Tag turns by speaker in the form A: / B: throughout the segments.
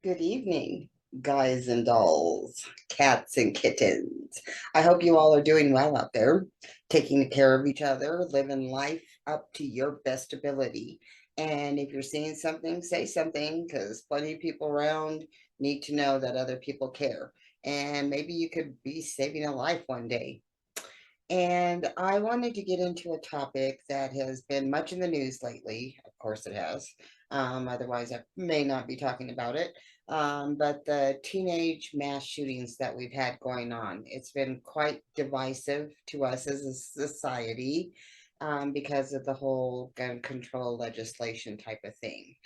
A: Good evening, guys and dolls, cats and kittens. I hope you all are doing well out there, taking care of each other, living life up to your best ability. And if you're seeing something, say something, because plenty of people around need to know that other people care. And maybe you could be saving a life one day. And I wanted to get into a topic that has been much in the news lately. Of course, it has. Otherwise, I may not be talking about it. But the teenage mass shootings that we've had going on, it's been quite divisive to us as a society because of the whole gun control legislation type of thing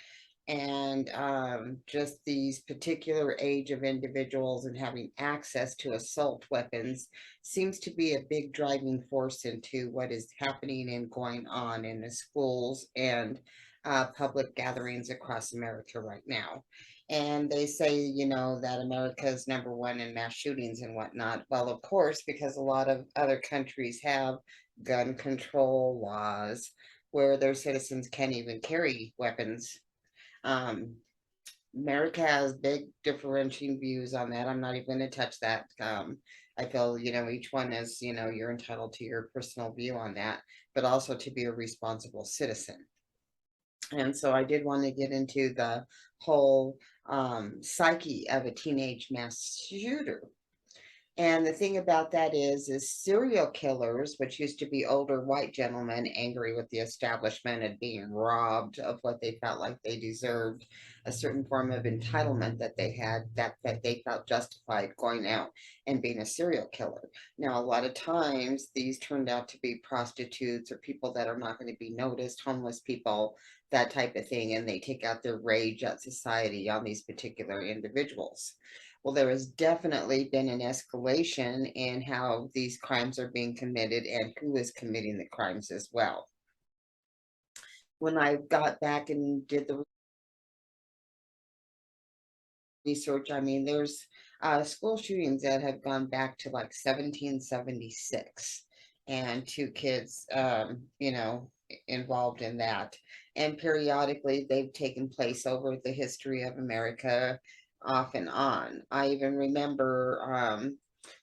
A: and just these particular age of individuals and having access to assault weapons seems to be a big driving force into what is happening and going on in the schools and public gatherings across America right now. And they say, that America is number one in mass shootings and whatnot. Well, of course, because a lot of other countries have gun control laws where their citizens can't even carry weapons. um, America has big differentiating views on that. I'm not even going to touch that. I feel, each one is, you're entitled to your personal view on that, but also to be a responsible citizen. And so I did want to get into the whole psyche of a teenage mass shooter. And the thing about that is serial killers, which used to be older white gentlemen angry with the establishment and being robbed of what they felt like they deserved, a certain form of entitlement that they had that they felt justified going out and being a serial killer. Now, a lot of times these turned out to be prostitutes or people that are not going to be noticed, homeless people, that type of thing, and they take out their rage at society on these particular individuals. Well, there has definitely been an escalation in how these crimes are being committed and who is committing the crimes as well. When I got back and did the research, I mean, there's school shootings that have gone back to like 1776 and two kids, involved in that. And periodically they've taken place over the history of America off and on. I even remember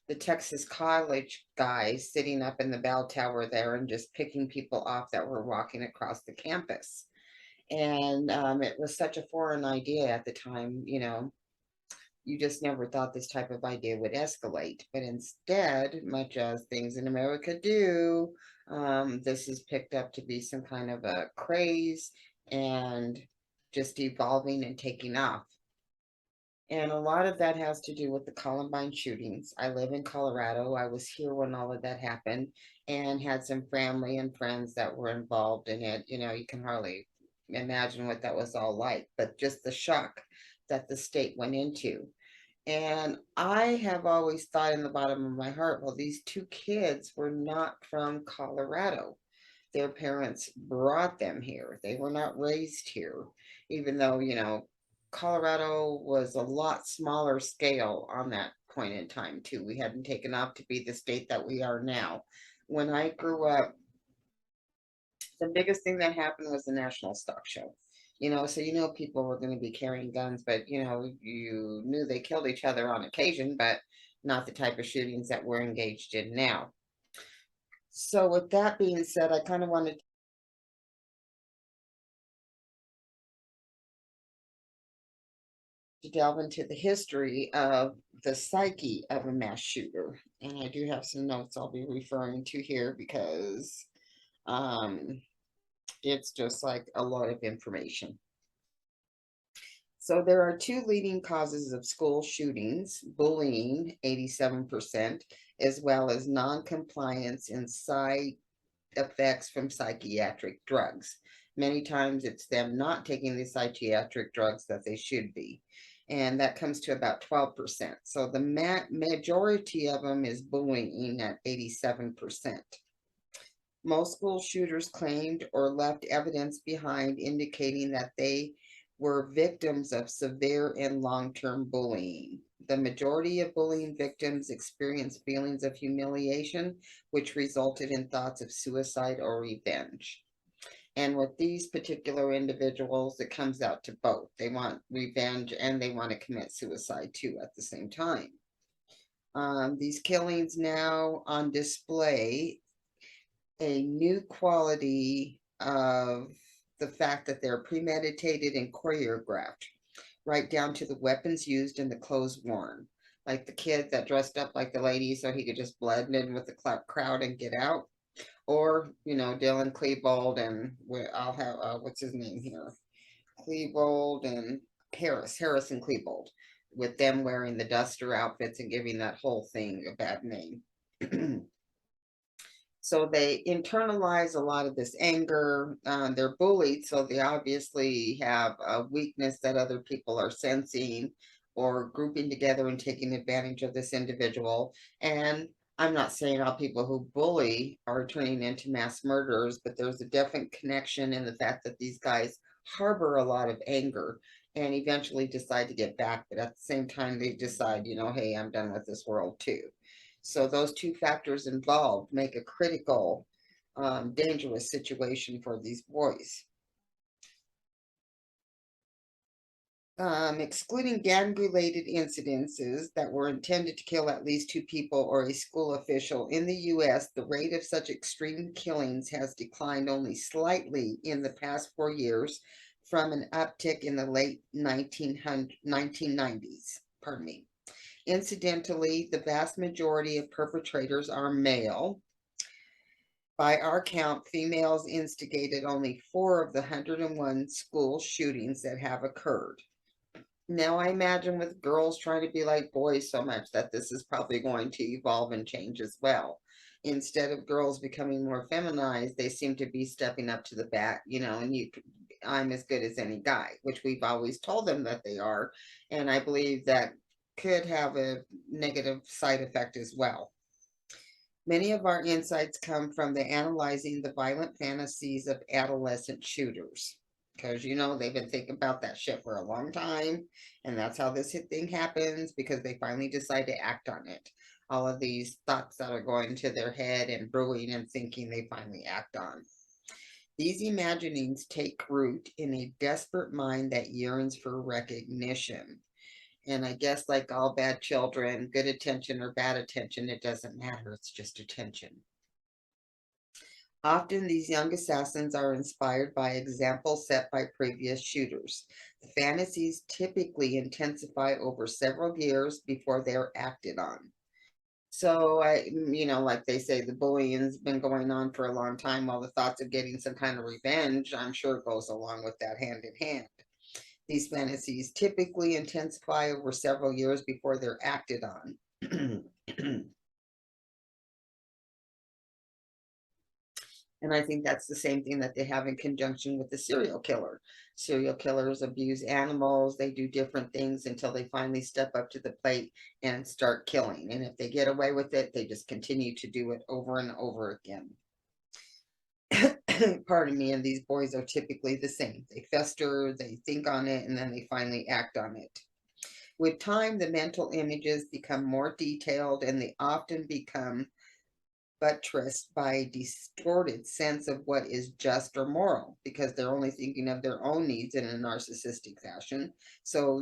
A: the Texas college guys sitting up in the bell tower there and just picking people off that were walking across the campus. And it was such a foreign idea at the time, you just never thought this type of idea would escalate. But instead, much as things in America do, this is picked up to be some kind of a craze and just evolving and taking off. And a lot of that has to do with the Columbine shootings. I live in Colorado. I was here when all of that happened and had some family and friends that were involved in it. You can hardly imagine what that was all like, but just the shock that the state went into. And I have always thought in the bottom of my heart, well, these two kids were not from Colorado. Their parents brought them here. They were not raised here, even though, Colorado was a lot smaller scale on that point in time, too. We hadn't taken off to be the state that we are now. When I grew up, the biggest thing that happened was the National Stock Show. So people were going to be carrying guns, but you knew they killed each other on occasion, but not the type of shootings that we're engaged in now. So with that being said, I kind of wanted to delve into the history of the psyche of a mass shooter. And I do have some notes I'll be referring to here because um, it's just like a lot of information. So there are two leading causes of school shootings: bullying, 87%, as well as non-compliance and side effects from psychiatric drugs. Many times it's them not taking the psychiatric drugs that they should be. And that comes to about 12%. So the majority of them is bullying at 87%. Most school shooters claimed or left evidence behind indicating that they were victims of severe and long-term bullying. The majority of bullying victims experienced feelings of humiliation, which resulted in thoughts of suicide or revenge. And with these particular individuals, it comes out to both. They want revenge and they want to commit suicide too at the same time. These killings now on display a new quality of the fact that they're premeditated and choreographed, right down to the weapons used and the clothes worn. Like the kid that dressed up like the lady so he could just blend in with the crowd and get out. Or, Dylan Klebold and I'll have, what's his name here? Klebold and Harrison Klebold, with them wearing the duster outfits and giving that whole thing a bad name. So they internalize a lot of this anger. They're bullied, so they obviously have a weakness that other people are sensing or grouping together and taking advantage of this individual. And I'm not saying all people who bully are turning into mass murderers, but there's a definite connection in the fact that these guys harbor a lot of anger and eventually decide to get back. But at the same time, they decide, hey, I'm done with this world too. So those two factors involved make a critical, dangerous situation for these boys. Excluding gang-related incidences that were intended to kill at least two people or a school official, in the U.S., the rate of such extreme killings has declined only slightly in the past 4 years from an uptick in the late 1990s. Pardon me. Incidentally, the vast majority of perpetrators are male. By our count, females instigated only 4 of the 101 school shootings that have occurred. Now, I imagine with girls trying to be like boys so much that this is probably going to evolve and change as well. Instead of girls becoming more feminized, they seem to be stepping up to the bat, and I'm as good as any guy, which we've always told them that they are. And I believe that could have a negative side effect as well. Many of our insights come from the analyzing the violent fantasies of adolescent shooters. Because, they've been thinking about that shit for a long time. And that's how this thing happens, because they finally decide to act on it. All of these thoughts that are going to their head and brewing and thinking, they finally act on. These imaginings take root in a desperate mind that yearns for recognition. And I guess, like all bad children, good attention or bad attention, it doesn't matter. It's just attention. Often these young assassins are inspired by examples set by previous shooters. The fantasies typically intensify over several years before they're acted on. So like they say, the bullying's been going on for a long time, while the thoughts of getting some kind of revenge, I'm sure, goes along with that hand in hand. These fantasies typically intensify over several years before they're acted on. And I think that's the same thing that they have in conjunction with the serial killer. Serial killers abuse animals. They do different things until they finally step up to the plate and start killing. And if they get away with it, they just continue to do it over and over again. Pardon me. And these boys are typically the same. They fester, they think on it, and then they finally act on it. With time, the mental images become more detailed, and they often become buttressed by a distorted sense of what is just or moral, because they're only thinking of their own needs in a narcissistic fashion. So,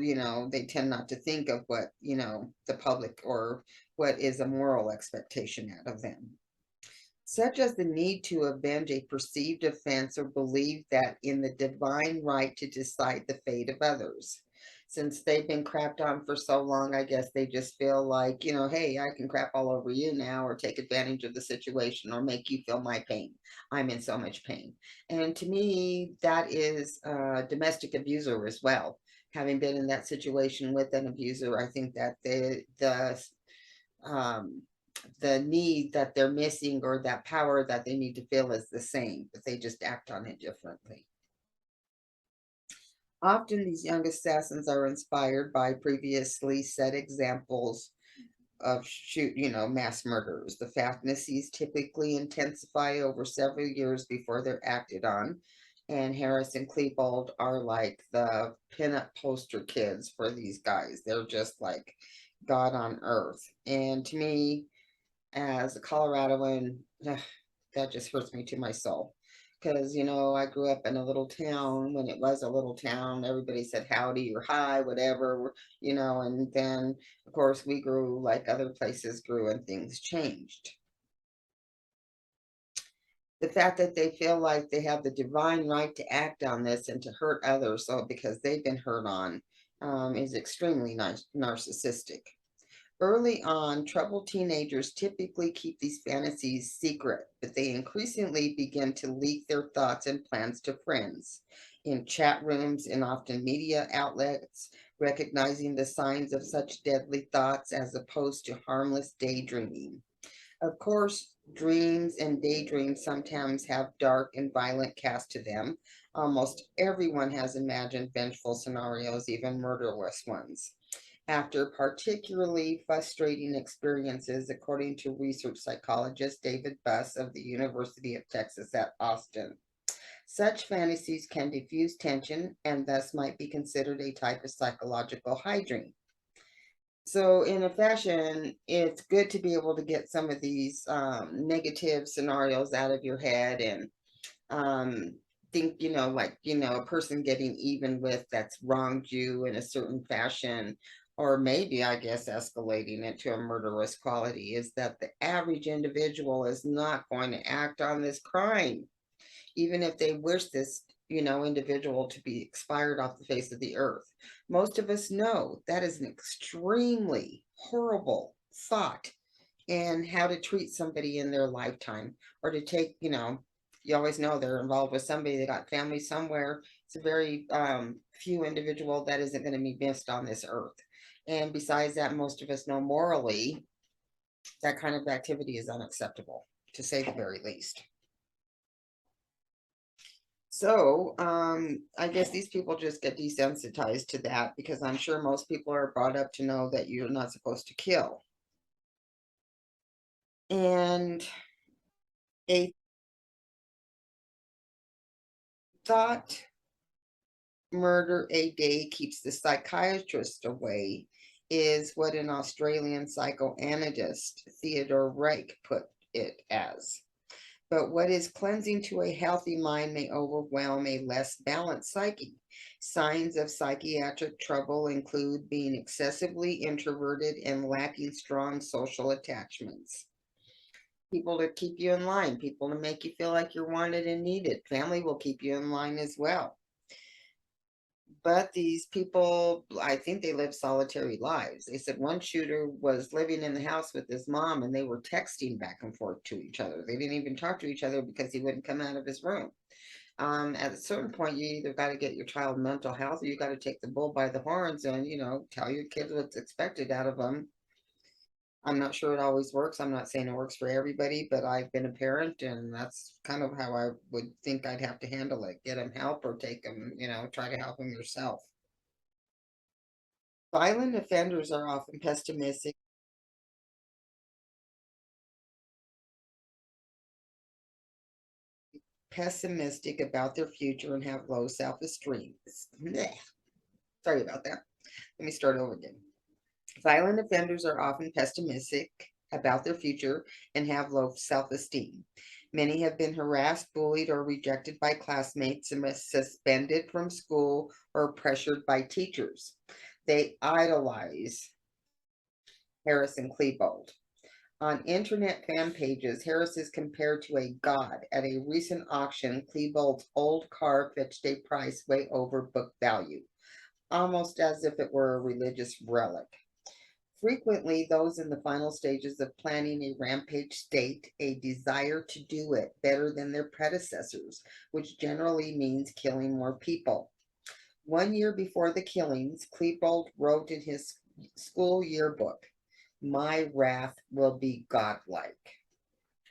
A: they tend not to think of what, the public or what is a moral expectation out of them. Such as the need to avenge a perceived offense or believe that in the divine right to decide the fate of others. Since they've been crapped on for so long, I guess they just feel like, hey, I can crap all over you now, or take advantage of the situation, or make you feel my pain. I'm in so much pain. And to me, that is a domestic abuser as well. Having been in that situation with an abuser, I think that the need that they're missing, or that power that they need to feel, is the same, but they just act on it differently. Often these young assassins are inspired by previously set examples of mass murderers. The fantasies typically intensify over several years before they're acted on. And Harris and Klebold are like the pinup poster kids for these guys. They're just like God on earth. And to me, as a Coloradoan, that just hurts me to my soul. because, you know, I grew up in a little town. When it was a little town, everybody said howdy or hi, whatever, you know, and then, of course, we grew like other places grew and things changed. The fact that they feel like they have the divine right to act on this and to hurt others, so because they've been hurt on, is extremely narcissistic. Early on, troubled teenagers typically keep these fantasies secret, but they increasingly begin to leak their thoughts and plans to friends in chat rooms and often media outlets, recognizing the signs of such deadly thoughts as opposed to harmless daydreaming. Of course, dreams and daydreams sometimes have dark and violent cast to them. Almost everyone has imagined vengeful scenarios, even murderous ones. After particularly frustrating experiences, according to research psychologist David Buss of the University of Texas at Austin. Such fantasies can diffuse tension and thus might be considered a type of psychological hygiene. So, in a fashion, it's good to be able to get some of these negative scenarios out of your head and think, you know, like, you know, a person getting even with that's wronged you in a certain fashion, or maybe, I guess, escalating it to a murderous quality, is that the average individual is not going to act on this crime even if they wish this, you know, individual to be expired off the face of the earth. Most of us know that is an extremely horrible thought, and how to treat somebody in their lifetime, or to take, you know, you always know they're involved with somebody, they got family somewhere. It's a very few individual that isn't going to be missed on this earth. And besides that, most of us know morally that kind of activity is unacceptable, to say the very least. So, I guess these people just get desensitized to that, because I'm sure most people are brought up to know that you're not supposed to kill. And a thought murder a day keeps the psychiatrist away is what an Australian psychoanalyst, Theodore Reich, put it as. But what is cleansing to a healthy mind may overwhelm a less balanced psyche. Signs of psychiatric trouble include being excessively introverted and lacking strong social attachments. People to keep you in line, people to make you feel like you're wanted and needed. Family will keep you in line as well. But these people, I think they live solitary lives. They said one shooter was living in the house with his mom and they were texting back and forth to each other. They didn't even talk to each other because he wouldn't come out of his room. At a certain point, you either got to get your child mental health, or you got to take the bull by the horns and, you know, tell your kids what's expected out of them. I'm not sure it always works. I'm not saying it works for everybody, but I've been a parent, and that's kind of how I would think I'd have to handle it. Get them help, or take them, you know, try to help them yourself. Violent offenders are often pessimistic about their future and have low self-esteem. Sorry about that. Let me start over again. Violent offenders are often pessimistic about their future and have low self-esteem. Many have been harassed, bullied, or rejected by classmates, and suspended from school or pressured by teachers. They idolize Harris and Klebold. On internet fan pages, Harris is compared to a god. At a recent auction, Klebold's old car fetched a price way over book value, almost as if it were a religious relic. Frequently, those in the final stages of planning a rampage state a desire to do it better than their predecessors, which generally means killing more people. 1 year before the killings, Klebold wrote in his school yearbook, "My wrath will be godlike."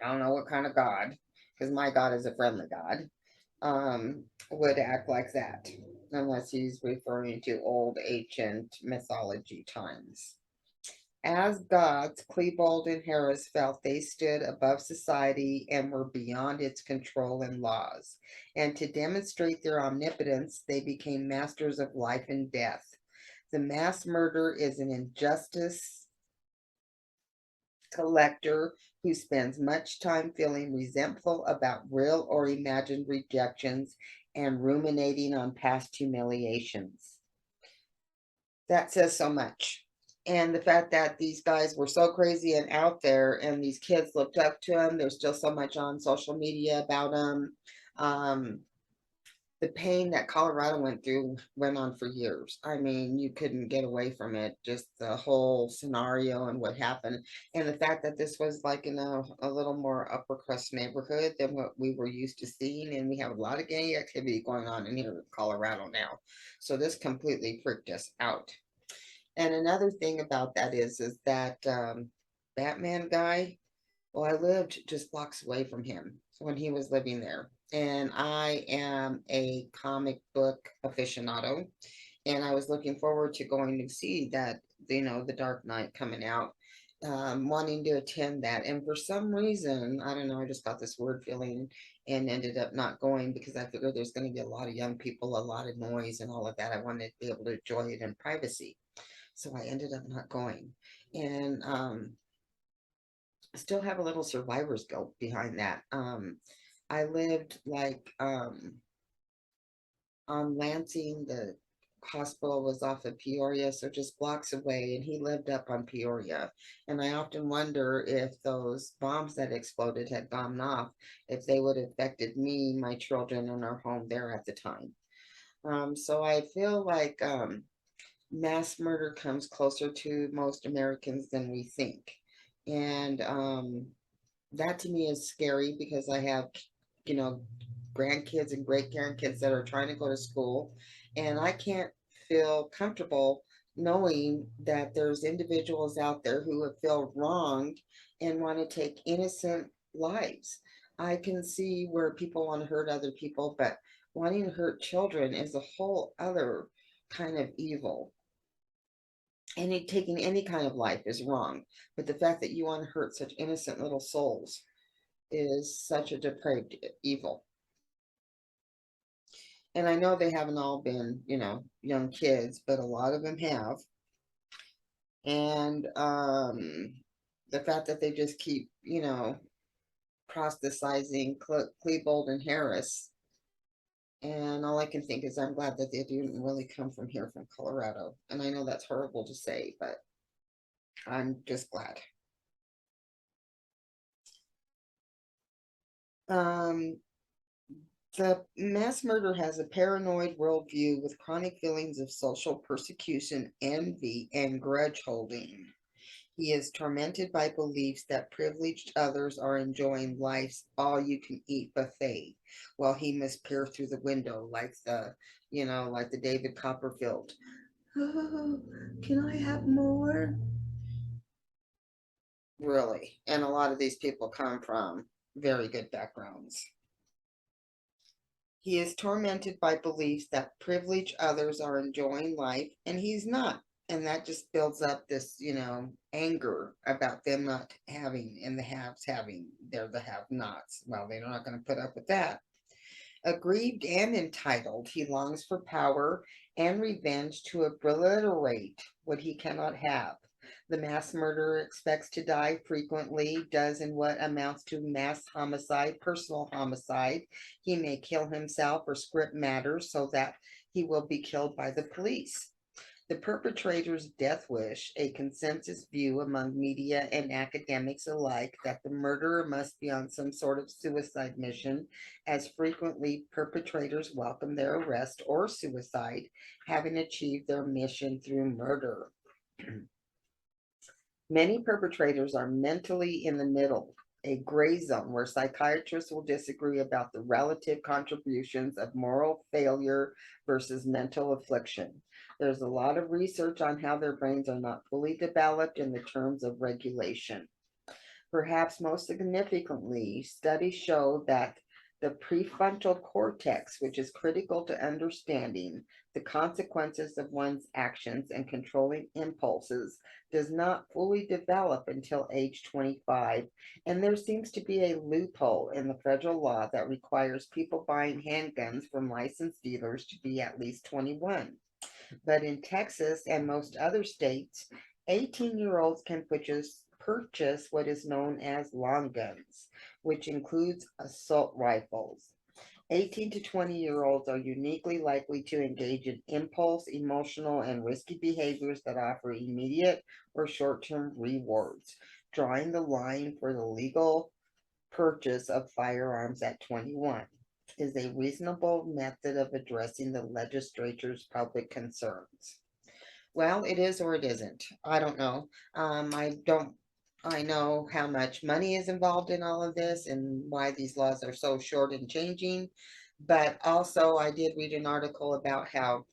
A: I don't know what kind of God, because my God is a friendly God, would act like that, unless he's referring to old ancient mythology times. As gods, Klebold and Harris felt they stood above society and were beyond its control and laws. And to demonstrate their omnipotence, they became masters of life and death. The mass murder is an injustice collector who spends much time feeling resentful about real or imagined rejections and ruminating on past humiliations. That says so much. And the fact that these guys were so crazy and out there, and these kids looked up to him. There's still so much on social media about him. Um, the pain that Colorado went through went on for years. I mean, you couldn't get away from it, just the whole scenario and what happened. And the fact that this was like in a little more upper crust neighborhood than what we were used to seeing. And we have a lot of gang activity going on in here in Colorado now. So this completely freaked us out. And another thing about that is that Batman guy, well, I lived just blocks away from him when he was living there. And I am a comic book aficionado. And I was looking forward to going to see that, the Dark Knight coming out, wanting to attend that. And for some reason, I don't know, I just got this weird feeling and ended up not going because I figured there's going to be a lot of young people, a lot of noise and all of that. I wanted to be able to enjoy it in privacy. So I ended up not going. And still have a little survivor's guilt behind that. I lived like on Lansing, the hospital was off of Peoria, so just blocks away, and he lived up on Peoria. And I often wonder if those bombs that exploded had gone off, if they would have affected me, my children, and our home there at the time. So I feel like mass murder comes closer to most Americans than we think. And that to me is scary because I have, you know, grandkids and great grandkids that are trying to go to school, and I can't feel comfortable knowing that there's individuals out there who have feel wronged and want to take innocent lives. I can see where people want to hurt other people, but wanting to hurt children is a whole other kind of evil. Taking any kind of life is wrong, but the fact that you want to hurt such innocent little souls is such a depraved evil. And I know they haven't all been, young kids, but a lot of them have. And the fact that they just keep, proselytizing Klebold and Harris. And all I can think is I'm glad that they didn't really come from here, from Colorado. And I know that's horrible to say, but I'm just glad. Um, the mass murder has a paranoid worldview with chronic feelings of social persecution, envy, and grudge holding. He is tormented by beliefs that privileged others are enjoying life's all-you-can-eat buffet, while he must peer through the window like the David Copperfield. Oh, can I have more? Really. And a lot of these people come from very good backgrounds. He is tormented by beliefs that privilege others are enjoying life, and he's not. And that just builds up this, anger about them not having and the haves having. They're the have nots. Well, they're not going to put up with that. Aggrieved and entitled, he longs for power and revenge to obliterate what he cannot have. The mass murderer expects to die frequently, does in what amounts to mass homicide, personal homicide. He may kill himself or script matters so that he will be killed by the police. The perpetrator's death wish, a consensus view among media and academics alike, that the murderer must be on some sort of suicide mission, as frequently perpetrators welcome their arrest or suicide, having achieved their mission through murder. Many perpetrators are mentally in the middle, a gray zone where psychiatrists will disagree about the relative contributions of moral failure versus mental affliction. There's a lot of research on how their brains are not fully developed in the terms of regulation. Perhaps most significantly, studies show that the prefrontal cortex, which is critical to understanding the consequences of one's actions and controlling impulses, does not fully develop until age 25. And there seems to be a loophole in the federal law that requires people buying handguns from licensed dealers to be at least 21. But in Texas and most other states, 18-year-olds can purchase what is known as long guns, which includes assault rifles. 18 to 20-year-olds are uniquely likely to engage in impulse, emotional, and risky behaviors that offer immediate or short-term rewards, drawing the line for the legal purchase of firearms at 21 is a reasonable method of addressing the legislature's public concerns. Well, it is or it isn't. I don't know. I don't. I know how much money is involved in all of this and why these laws are so short and changing. But also, I did read an article about how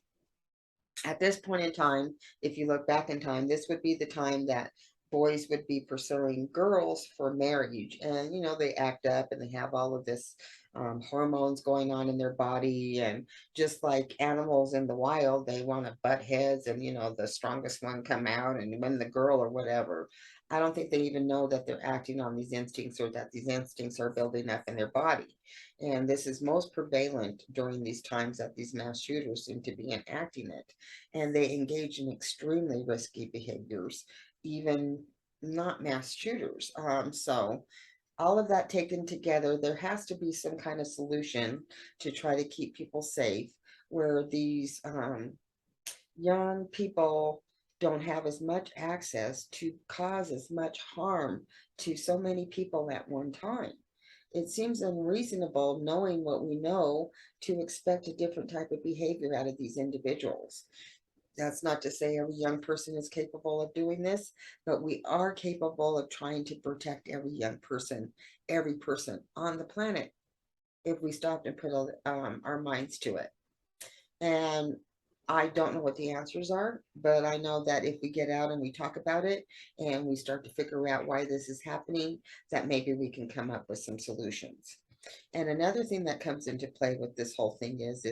A: at this point in time, if you look back in time, this would be the time that boys would be pursuing girls for marriage. And, they act up and they have all of this hormones going on in their body. And just like animals in the wild, they want to butt heads and, the strongest one come out and win the girl or whatever. I don't think they even know that they're acting on these instincts or that these instincts are building up in their body. And this is most prevalent during these times that these mass shooters seem to be enacting it, and they engage in extremely risky behaviors, even not mass shooters. So all of that taken together, there has to be some kind of solution to try to keep people safe, where these young people don't have as much access to cause as much harm to so many people at one time. It seems unreasonable, knowing what we know, to expect a different type of behavior out of these individuals. That's not to say every young person is capable of doing this, but we are capable of trying to protect every young person, every person on the planet, if we stopped and put our minds to it. And I don't know what the answers are, but I know that if we get out and we talk about it and we start to figure out why this is happening, that maybe we can come up with some solutions. And another thing that comes into play with this whole thing is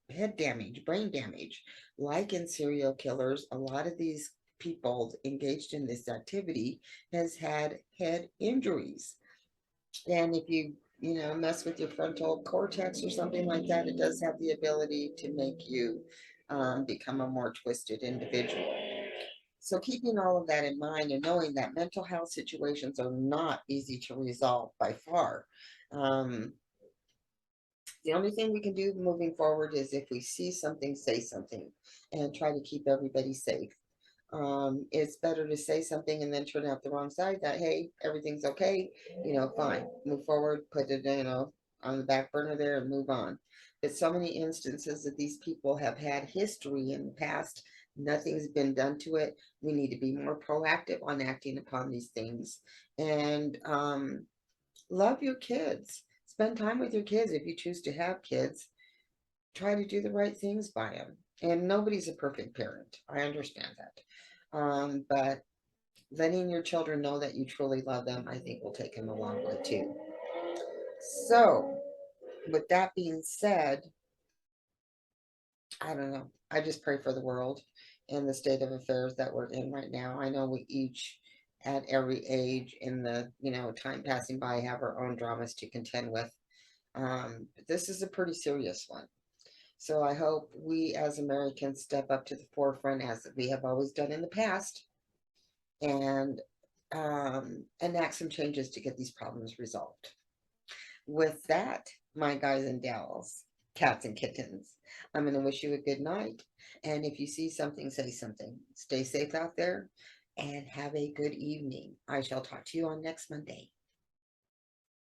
A: head damage, brain damage. Like in serial killers, a lot of these people engaged in this activity has had head injuries. And if you mess with your frontal cortex or something like that, it does have the ability to make you become a more twisted individual. So keeping all of that in mind and knowing that mental health situations are not easy to resolve by far. Um, the only thing we can do moving forward is if we see something, say something and try to keep everybody safe. It's better to say something and then turn out the wrong side that, hey, everything's okay, fine, move forward, put it, on the back burner there and move on. But so many instances that these people have had history in the past, nothing's been done to it. We need to be more proactive on acting upon these things. And love your kids. Spend time with your kids if you choose to have kids. Try to do the right things by them. And nobody's a perfect parent. I understand that. But letting your children know that you truly love them, I think will take them a long way too. So, with that being said, I don't know. I just pray for the world and the state of affairs that we're in right now. I know we each, at every age in the time passing by, have our own dramas to contend with. But this is a pretty serious one. So I hope we as Americans step up to the forefront, as we have always done in the past, and enact some changes to get these problems resolved. With that, my guys and gals, cats and kittens, I'm going to wish you a good night. And if you see something, say something. Stay safe out there and have a good evening. I shall talk to you on next Monday.